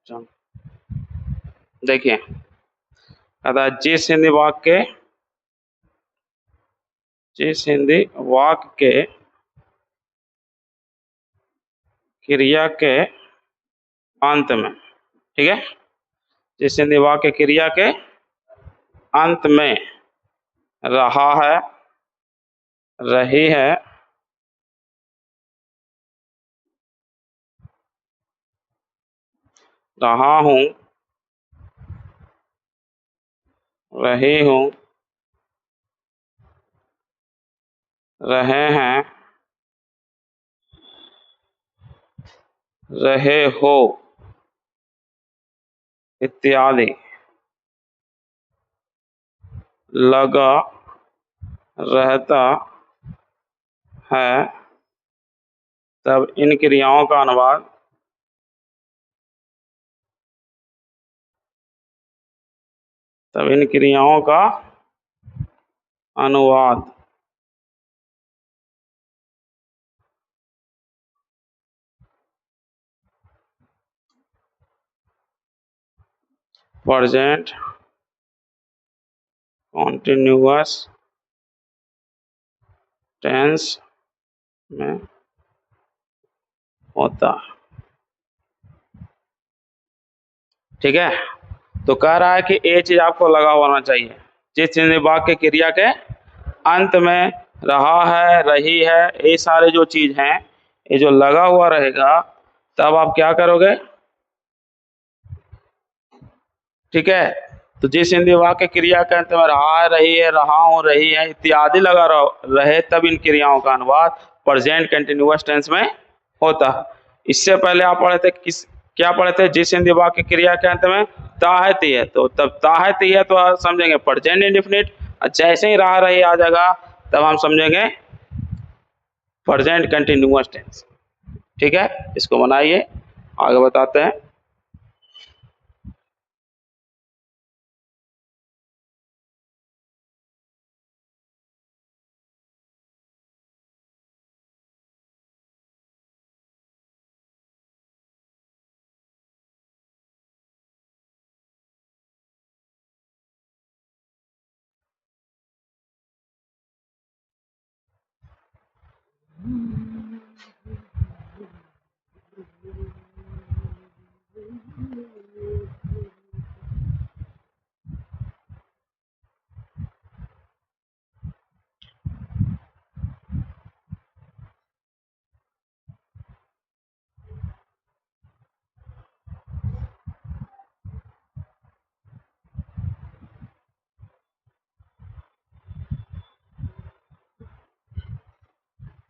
चलो, देखिए, कहता है जिस हिंदी वाक्य के क्रिया के अंत में, ठीक है, जिस हिंदी वाक्य क्रिया के अंत में रहा है, रही है, रहा हूं, रही हूं, रहे हैं, रहे हो इत्यादि लगा रहता है, तब इन क्रियाओं का अनुवाद प्रेजेंट कॉन्टिन्यूअस टेंस में होता है। ठीक है, तो कह रहा है कि ये चीज आपको लगा होना चाहिए, जिस हिंदी वाक्य क्रिया के अंत में रहा है, रही है, ये सारे जो चीज हैं, ये जो लगा हुआ रहेगा, तब आप क्या करोगे, ठीक है। तो जिस हिंदी वाक्य क्रिया के अंत में रहा है, रही है, रहा हूं, रही है इत्यादि लगा रहे, तब इन क्रियाओं का अनुवाद प्रेजेंट कंटिन्यूअस टेंस में होता है। इससे पहले आप पढ़े थे क्या पढ़े थे, जिस हिंदी वाक्य क्रिया के अंत में ता है ती है, तो तब ता है ती है तो समझेंगे प्रेजेंट इंडेफिनिट, और जैसे ही रहा रही आ जाएगा तब हम समझेंगे प्रेजेंट कंटिन्यूअस टेंस। ठीक है, इसको बनाइए, आगे बताते हैं।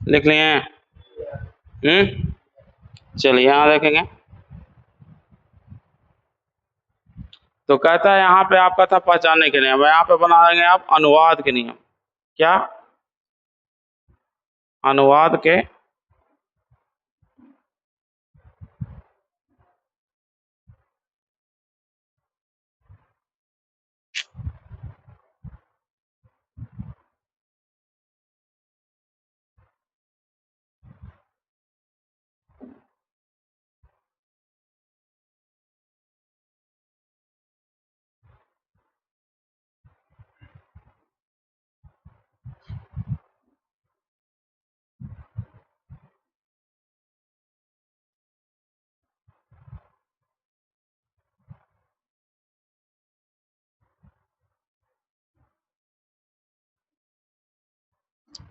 लिख लिए हैं? चलिए यहाँ देखेंगे, तो कहता है यहाँ पे आपका था पहचानने के नियम, यहाँ पे बना देंगे आप अनुवाद के नियम। क्या? अनुवाद के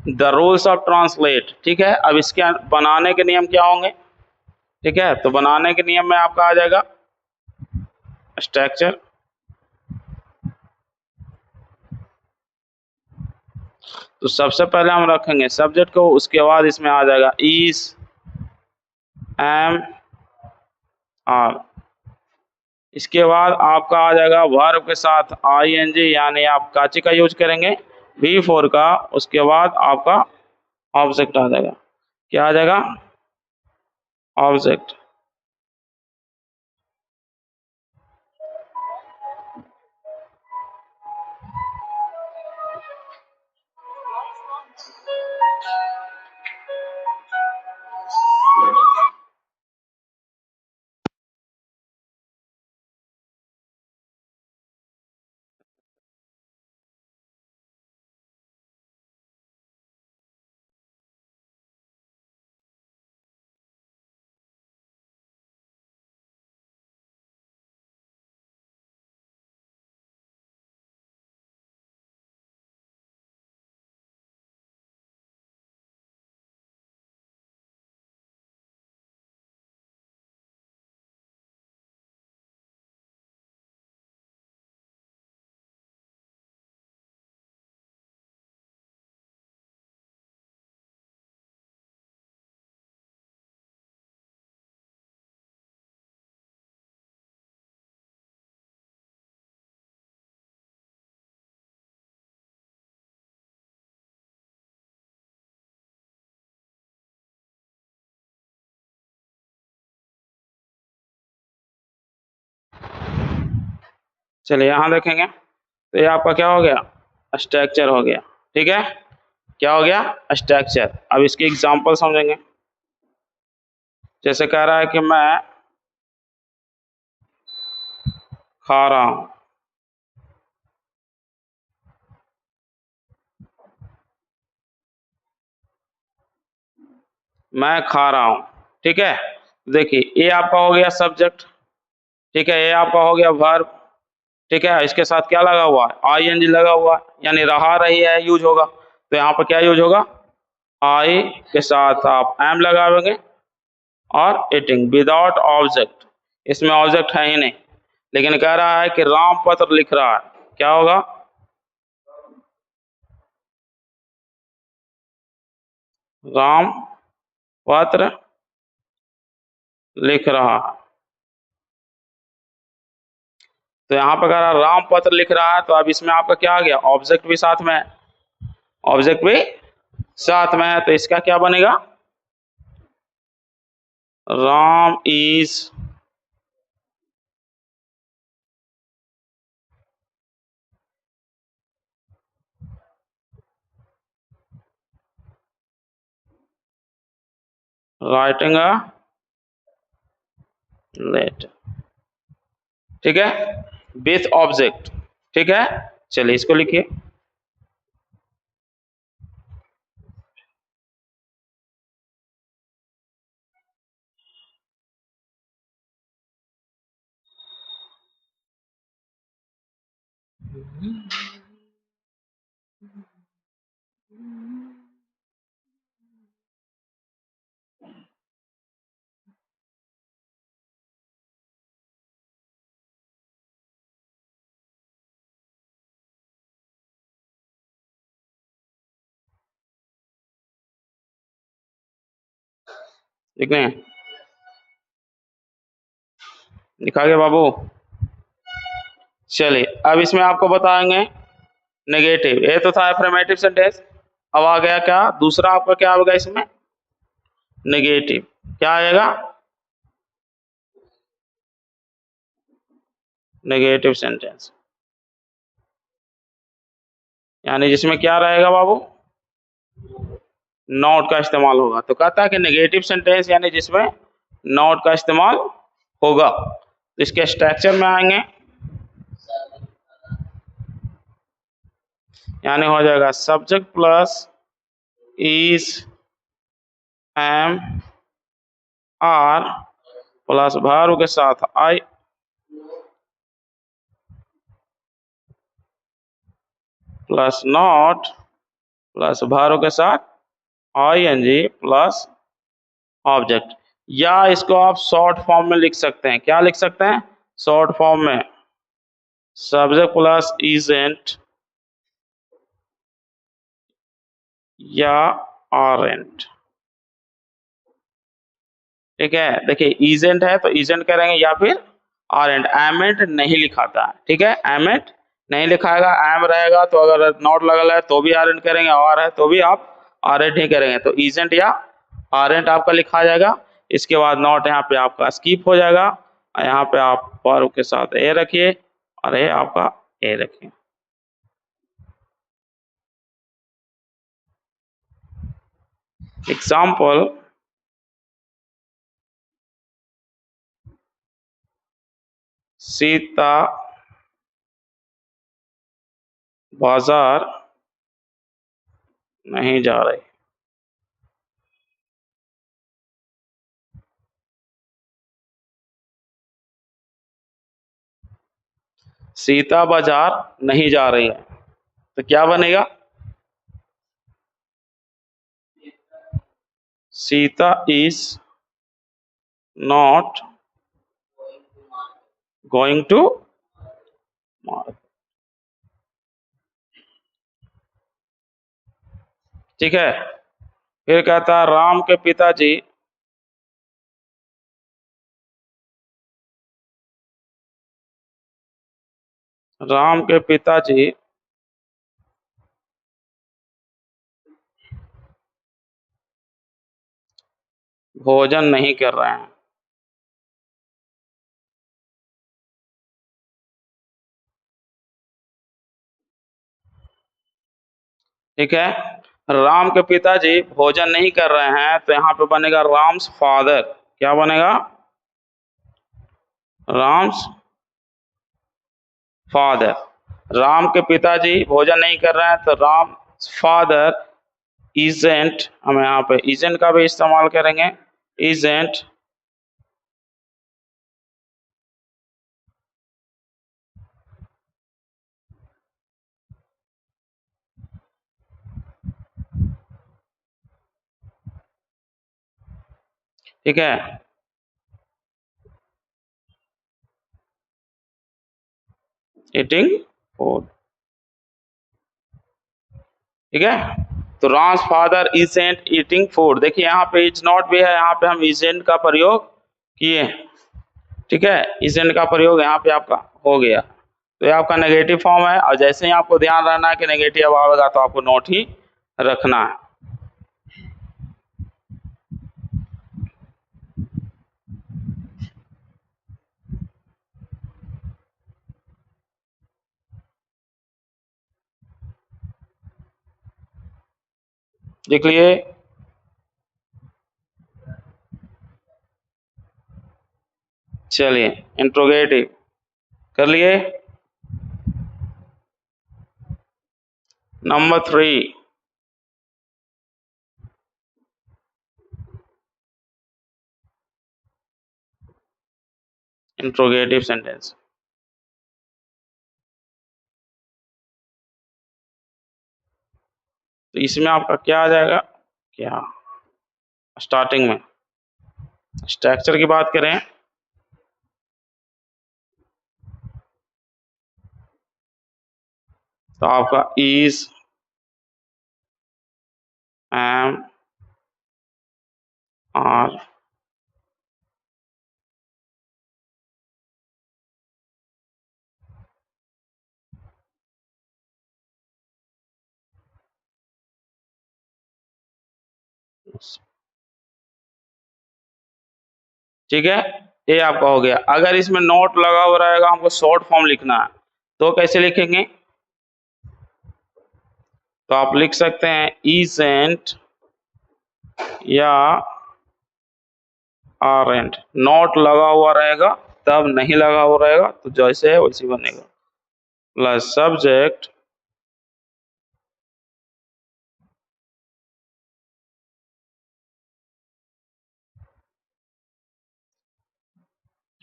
द रूल्स ऑफ ट्रांसलेट। ठीक है, अब इसके बनाने के नियम क्या होंगे? ठीक है, तो बनाने के नियम में आपका आ जाएगा स्ट्रक्चर, तो सबसे पहले हम रखेंगे सब्जेक्ट को, उसके बाद इसमें आ जाएगा इज, एम, आर। इसके बाद आपका आ जाएगा वर्ब के साथ आईएनजी, यानी आप काची का यूज करेंगे, V4 का। उसके बाद आपका ऑब्जेक्ट आ जाएगा, क्या आ जाएगा? ऑब्जेक्ट। चलिए यहाँ देखेंगे तो ये आपका क्या हो गया, स्ट्रक्चर हो गया। ठीक है, क्या हो गया, स्ट्रक्चर। अब इसके एग्जांपल समझेंगे। जैसे कह रहा है कि मैं खा रहा हूँ, मैं खा रहा हूँ। ठीक है, देखिए ये आपका हो गया सब्जेक्ट। ठीक है, ये आपका हो गया वर्ब। ठीक है, इसके साथ क्या लगा हुआ है, आईएनजी लगा हुआ है, यानी रहा रही है यूज होगा। तो यहाँ पर क्या यूज होगा, आई के साथ आप एम लगाओगे और ईटिंग विदाउट ऑब्जेक्ट। इसमें ऑब्जेक्ट है ही नहीं, लेकिन कह रहा है कि राम पत्र लिख रहा है, क्या होगा, राम पत्र लिख रहा है। तो यहाँ पर कह रहा है राम पत्र लिख रहा है, तो अब इसमें आपका क्या आ गया, ऑब्जेक्ट भी साथ में है, ऑब्जेक्ट भी साथ में है। तो इसका क्या बनेगा, Ram is writing a letter. ठीक है, विथ ऑब्जेक्ट। ठीक है, चलिए इसको लिखिए। लिख रहे हैं, लिखा गया बाबू। चलिए अब इसमें आपको बताएंगे नेगेटिव। ये तो था अफर्मेटिव सेंटेंस। अब आ गया क्या, दूसरा आपका क्या होगा इसमें, नेगेटिव। क्या आएगा, नेगेटिव सेंटेंस, यानी जिसमें क्या रहेगा बाबू, नॉट का इस्तेमाल होगा। तो कहता है कि नेगेटिव सेंटेंस यानी जिसमें नॉट का इस्तेमाल होगा। तो इसके स्ट्रक्चर में आएंगे, यानी हो जाएगा subject plus is am are plus verb के साथ I plus not plus verb के साथ I N G plus object. या इसको आप शॉर्ट फॉर्म में लिख सकते हैं, क्या लिख सकते हैं, शॉर्ट फॉर्म में सब्जेक्ट प्लस इजेंट या आरेंट। ठीक है, देखिए इजेंट है तो इजेंट करेंगे या फिर आरेंट। एमेंट नहीं लिखाता है, ठीक है, एमेंट नहीं लिखाएगा, एम रहेगा तो अगर नॉट लगल है तो भी आरेंट करेंगे, और है तो भी आप आरेंट ही करेंगे। तो इजेंट या आरेंट आपका लिखा जाएगा। इसके बाद नॉट यहाँ पे आपका स्किप हो जाएगा, और यहाँ पे आप वर्ब के साथ ए रखिए और ए आपका ए रखिए। एग्जाम्पल, सीता बाजार नहीं जा रही। सीता बाजार नहीं जा रही है, तो क्या बनेगा, Sita is not going to market. ठीक है, फिर कहता है राम के पिताजी राम के पिताजी भोजन नहीं कर रहे हैं। ठीक है। राम के पिताजी भोजन नहीं कर रहे हैं, तो यहाँ पे बनेगा राम्स फादर। क्या बनेगा? राम्स फादर। राम के पिताजी भोजन नहीं कर रहे हैं, तो राम फादर इजेंट, हम यहाँ पे इजेंट का भी इस्तेमाल करेंगे। इजेंट ठीक है। Eating food. ठीक है। तो Ram's father isn't eating food. देखिए यहाँ पे इज नॉट भी है, यहाँ पे हम इजेंट का प्रयोग किए। ठीक है, इजेंट का प्रयोग यहाँ पे आपका हो गया। तो ये आपका नेगेटिव फॉर्म है, और जैसे ही आपको ध्यान रखना है कि नेगेटिव आएगा तो आपको नोट ही रखना है। देख लिए। चलिए, इंट्रोगेटिव कर लिए। Number 3, interrogative sentence. तो इसमें आपका क्या आ जाएगा? क्या स्टार्टिंग में स्ट्रक्चर की बात करें तो आपका इज, एम, आर, ठीक है। ये आपका हो गया। अगर इसमें नोट लगा हुआ रहेगा, हमको शॉर्ट फॉर्म लिखना है, तो कैसे लिखेंगे? तो आप लिख सकते हैं इजेंट या आरेंट। नोट लगा हुआ रहेगा तब, नहीं लगा हुआ रहेगा तो जैसे है वैसे बनेगा। प्लस सब्जेक्ट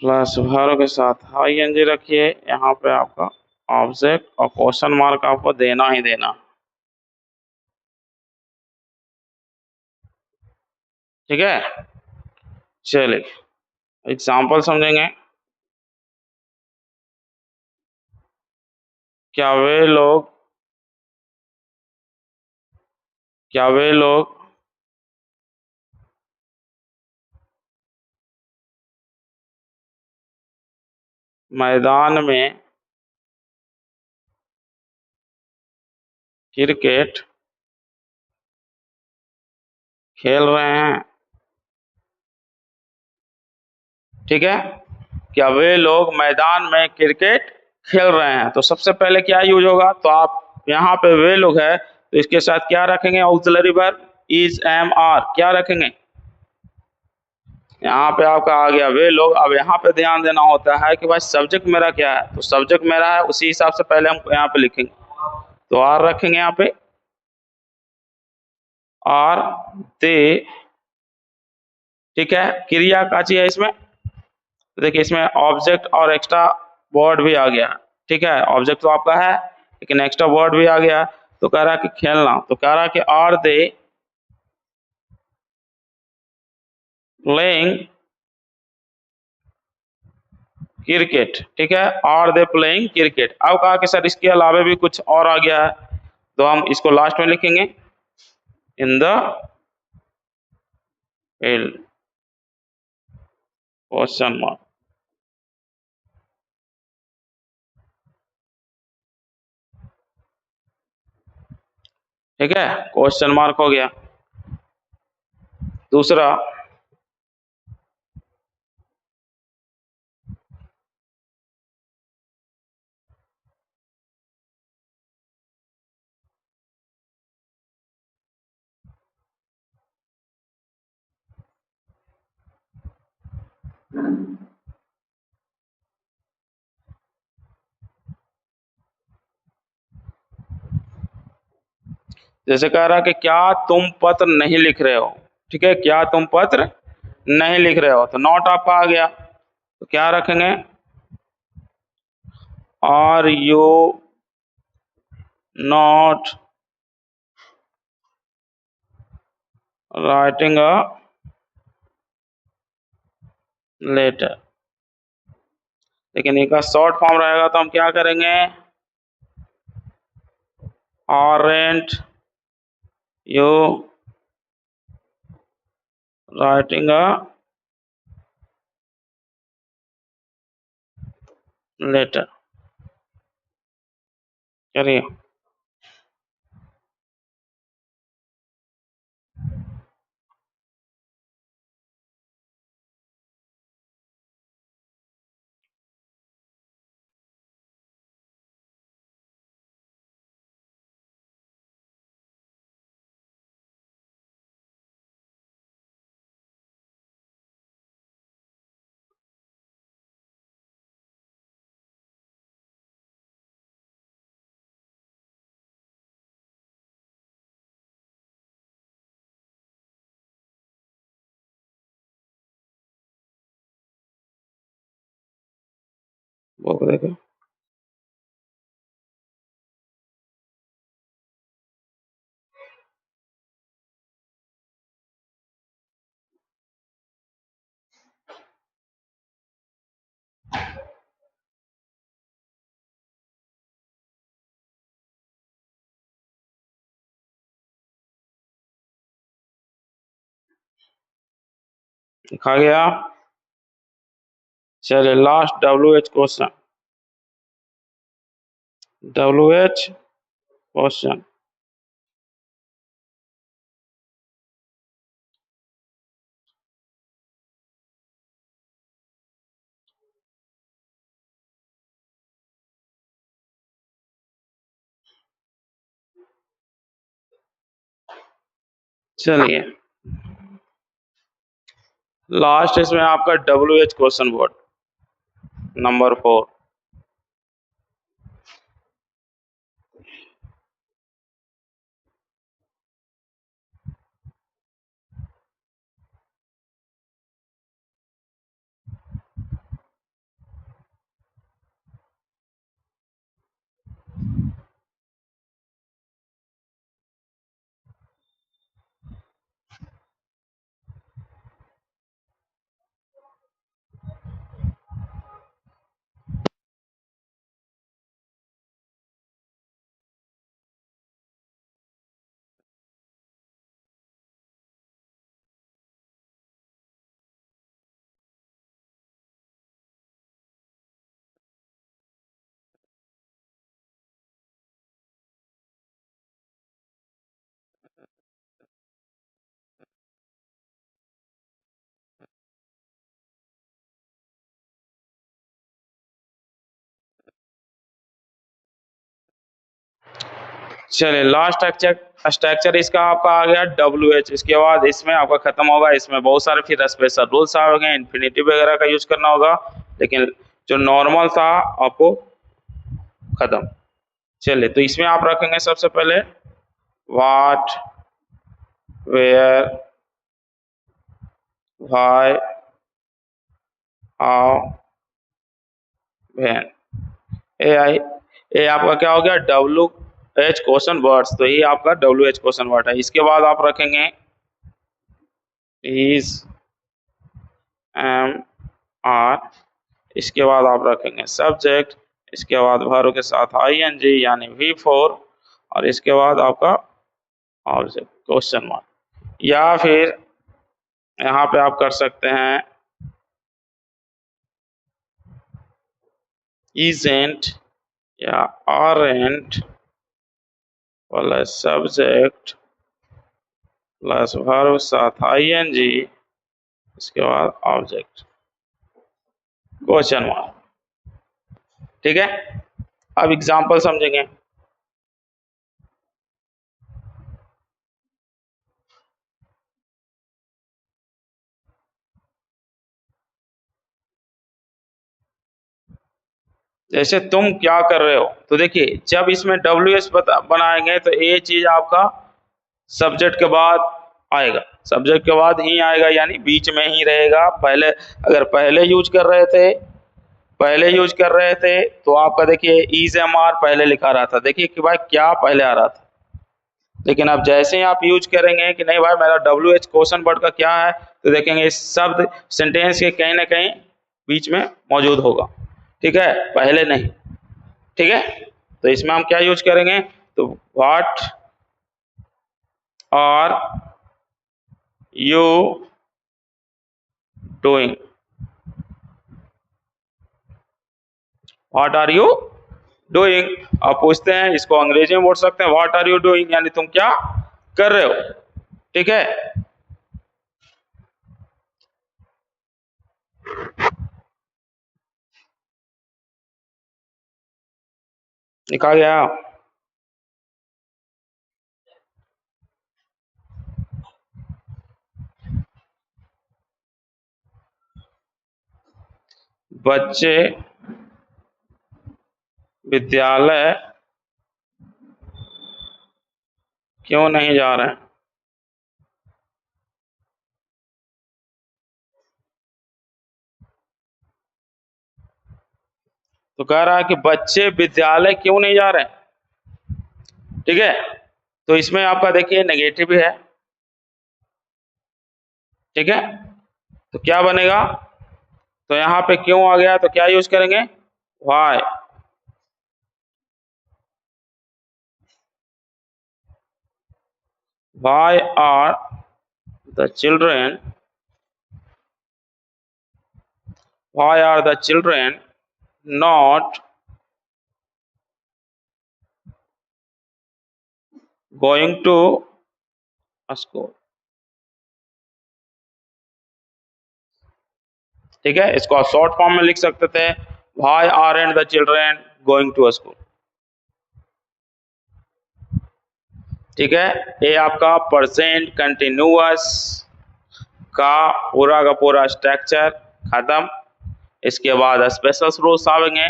प्लस वर्ब के साथ आई एन जी रखिए। यहाँ पे आपका ऑब्जेक्ट और क्वेश्चन मार्क आपको देना ही देना। ठीक है। चलिए एग्जाम्पल समझेंगे। क्या वे लोग क्या वे लोग मैदान में क्रिकेट खेल रहे हैं? ठीक है। क्या वे लोग मैदान में क्रिकेट खेल रहे हैं? तो सबसे पहले क्या यूज होगा? तो आप यहाँ पे वे लोग है तो इसके साथ क्या रखेंगे? Auxiliary verb is, am, are. क्या रखेंगे? यहाँ पे आपका आ गया वे लोग। अब यहाँ पे ध्यान देना होता है कि भाई सब्जेक्ट मेरा क्या है, तो सब्जेक्ट मेरा है उसी हिसाब से पहले हम यहाँ पे लिखेंगे। तो आर रखेंगे यहाँ पे, आर दे। ठीक है। क्रिया का चाहिए इसमें, तो देखिए इसमें ऑब्जेक्ट और एक्स्ट्रा वर्ड भी आ गया। ठीक है, ऑब्जेक्ट तो आपका है लेकिन एक्स्ट्रा वर्ड भी आ गया। तो कह रहा है कि खेलना, तो कह रहा है कि आर दे प्लेइंग क्रिकेट। ठीक है, आर दे प्लेइंग क्रिकेट। अब कहा कि सर इसके अलावा भी कुछ और आ गया है, तो हम इसको लास्ट में लिखेंगे in the field, question mark. ठीक है, क्वेश्चन मार्क हो गया। दूसरा, जैसे कह रहा कि क्या तुम पत्र नहीं लिख रहे हो, ठीक है, क्या तुम पत्र नहीं लिख रहे हो, तो नॉट आपका आ गया, तो क्या रखेंगे, are you not writing a letter. लेकिन इनका शॉर्ट फॉर्म रहेगा तो हम क्या करेंगे, aren't you writing a letter. करिए, वो देखो, लिखा गया। चलिए last WH question, WH question. चलिए लास्ट इसमें आपका WH क्वेश्चन बोर्ड नंबर 4। चलिए लास्ट स्ट्रक्चर स्ट्रक्चर इसका आपका आ गया WH। इसके बाद इसमें आपका खत्म होगा, इसमें बहुत सारे फिर स्पेशल रूल्स आ गए, इन्फिनिटिव वगैरह का यूज करना होगा, लेकिन जो नॉर्मल था आपको खत्म। चलिए तो इसमें आप रखेंगे सबसे पहले what, where, why, how, when. ये आपका क्या हो गया, WH क्वेश्चन वर्ड्स, तो ये आपका WH क्वेश्चन वर्ड है। इसके बाद आप रखेंगे इज, एम, आर। इसके बाद आप रखेंगे सब्जेक्ट, इसके बाद वर्ब के साथ ING यानी V4, और इसके बाद आपका ऑब्जेक्ट क्वेश्चन मार्क। या फिर यहाँ पे आप कर सकते हैं isn't या aren't plus subject plus verb साथ ING, इसके बाद ऑब्जेक्ट क्वेश्चन मार्क। ठीक है, अब एग्जांपल समझेंगे। जैसे तुम क्या कर रहे हो, तो देखिए जब इसमें WH बनाएंगे तो ये चीज आपका सब्जेक्ट के बाद आएगा, सब्जेक्ट के बाद ही आएगा, यानी बीच में ही रहेगा। पहले अगर पहले यूज कर रहे थे तो आपका देखिए इज एम आर पहले लिखा रहा था, देखिए कि भाई क्या पहले आ रहा था। लेकिन अब जैसे ही आप यूज करेंगे कि नहीं भाई मेरा WH क्वेश्चन वर्ड का क्या है, तो देखेंगे इस शब्द सेंटेंस के कहीं ना कहीं बीच में मौजूद होगा, ठीक है, पहले नहीं, ठीक है। तो इसमें हम क्या यूज करेंगे, तो what are you doing, what are you doing. आप पूछते हैं, इसको अंग्रेजी में बोल सकते हैं व्हाट आर यू डूइंग, यानी तुम क्या कर रहे हो, ठीक है। लिखा गया। बच्चे विद्यालय क्यों नहीं जा रहे हैं, तो कह रहा है कि बच्चे विद्यालय क्यों नहीं जा रहे हैं, ठीक है। तो इसमें आपका देखिए नेगेटिव है, ठीक है। तो क्या बनेगा, तो यहाँ पे क्यों आ गया, तो क्या यूज करेंगे, Y. Why are the children not going to school, ठीक है। इसको आप शॉर्ट फॉर्म में लिख सकते थे, Why aren't the children going to school, ठीक है। ये आपका प्रेजेंट कंटिन्यूअस का पूरा स्ट्रक्चर खत्म। इसके बाद स्पेशल रूल्स आएंगे,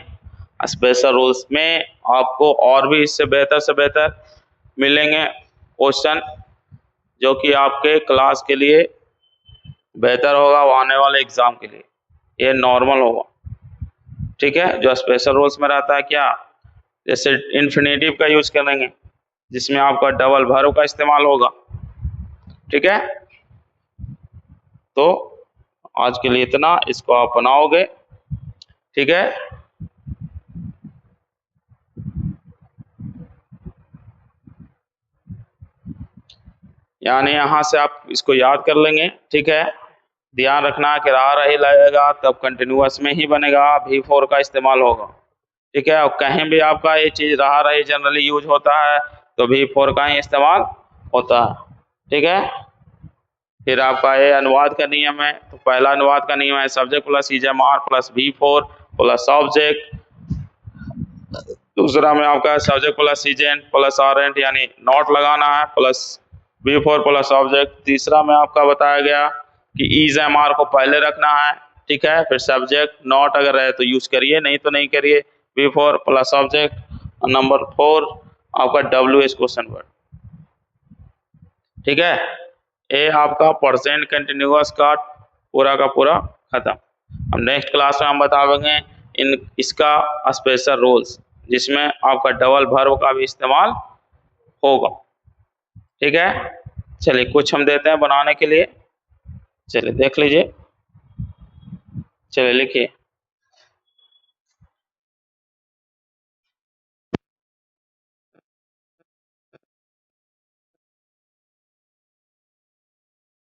स्पेशल रूल्स में आपको और भी इससे बेहतर मिलेंगे क्वेश्चन, जो कि आपके क्लास के लिए बेहतर होगा, वो आने वाले एग्जाम के लिए ये नॉर्मल होगा, ठीक है। जो स्पेशल रूल्स में रहता है क्या, जैसे इन्फिनेटिव का यूज करेंगे जिसमें आपका डबल वर्ब का इस्तेमाल होगा, ठीक है। तो आज के लिए इतना, इसको आप बनाओगे, ठीक है। यानी यहाँ से आप इसको याद कर लेंगे, ठीक है। ध्यान रखना कि रहा रही लगेगा तब कंटिन्यूअस में ही बनेगा, V4 का इस्तेमाल होगा, ठीक है। और कहीं भी आपका ये चीज रहा रही जनरली यूज होता है तो V4 का ही इस्तेमाल होता है, ठीक है। फिर आपका ये अनुवाद का नियम है, तो पहला अनुवाद का नियम है subject plus EJMR plus V4 plus object. दूसरा में आपका सब्जेक्ट प्लस सीजेंट प्लस ऑरेंट यानी नॉट लगाना है प्लस V4 प्लस ऑब्जेक्ट। तीसरा में आपका बताया गया कि EJMR को पहले रखना है, ठीक है। फिर सब्जेक्ट नॉट अगर रहे तो यूज करिए, नहीं तो नहीं करिए, V4 प्लस ऑब्जेक्ट। नंबर 4 आपका WH क्वेश्चन वर्ड, ठीक है। ये आपका प्रेजेंट कंटिन्यूअस का पूरा खत्म। अब नेक्स्ट क्लास में हम बताएंगे इसका स्पेशल रूल्स, जिसमें आपका डबल वर्ब का भी इस्तेमाल होगा, ठीक है। चलिए कुछ हम देते हैं बनाने के लिए, चलिए देख लीजिए, चलिए लिखिए।